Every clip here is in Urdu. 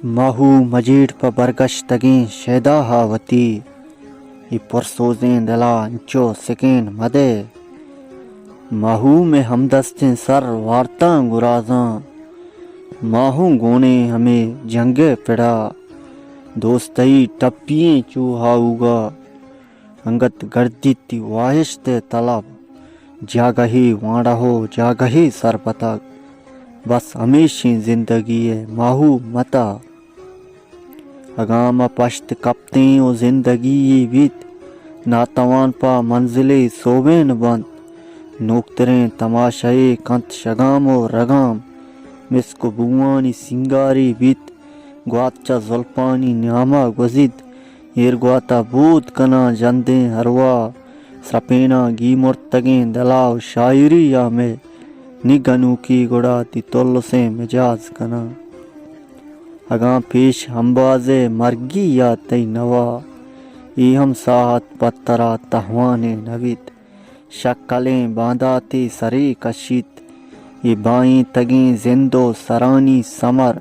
ماہو مجیڈ پا برگشتگیں شیدا ہاوتی یہ پرسوزیں دلا انچو سکین مدے ماہو میں ہمدستیں سر وارتاں گرازاں ماہوں گونے ہمیں جنگے پڑا دوستئی ٹپییں چوہاؤگا انگت گردیتی واہشتے طلب جاگہی وانڈا ہو جاگہی سر پتک بس ہمیشہ زندگی ماہو متا اگام پشت کپتیں و زندگی ویت ناتوان پا منزلے سوبین بند نوکتریں تماشائے کنت شگام و رگام مسکو بوانی سنگاری بیت گواتچا زلپانی نیاما گزید ایر گواتا بود کنا جندیں ہروا سرپینا گی مرتگیں دلاو شاعری یا میں نگنو کی گڑا تی تول سے مجاز کنا اگاں پیش ہمبازے مرگی یا تی نوا ای ہم ساہت پترا تہوانے نوید شکلیں بانداتی سری کشید یہ بائیں تگیں زندو سرانی سمر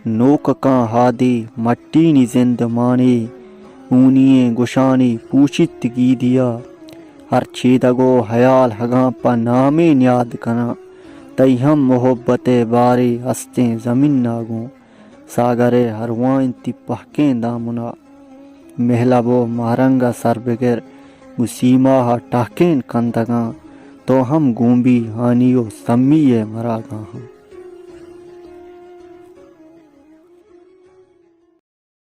نوک کاں ہادی مٹینی زند مانی اونییں گشانی پوشت گی دیا ہر چیدگو حیال ہگاں پا نامیں نیاد کنا تی ہم محبت باری ہستیں زمین ناگوں ساگرے ہروائن تی پہکیں دامنا محلبو مارنگا سر بگر گسیما ہا ٹاکین کندگاں تو ہم گومبی ہانیو سمیے مراگاں ہم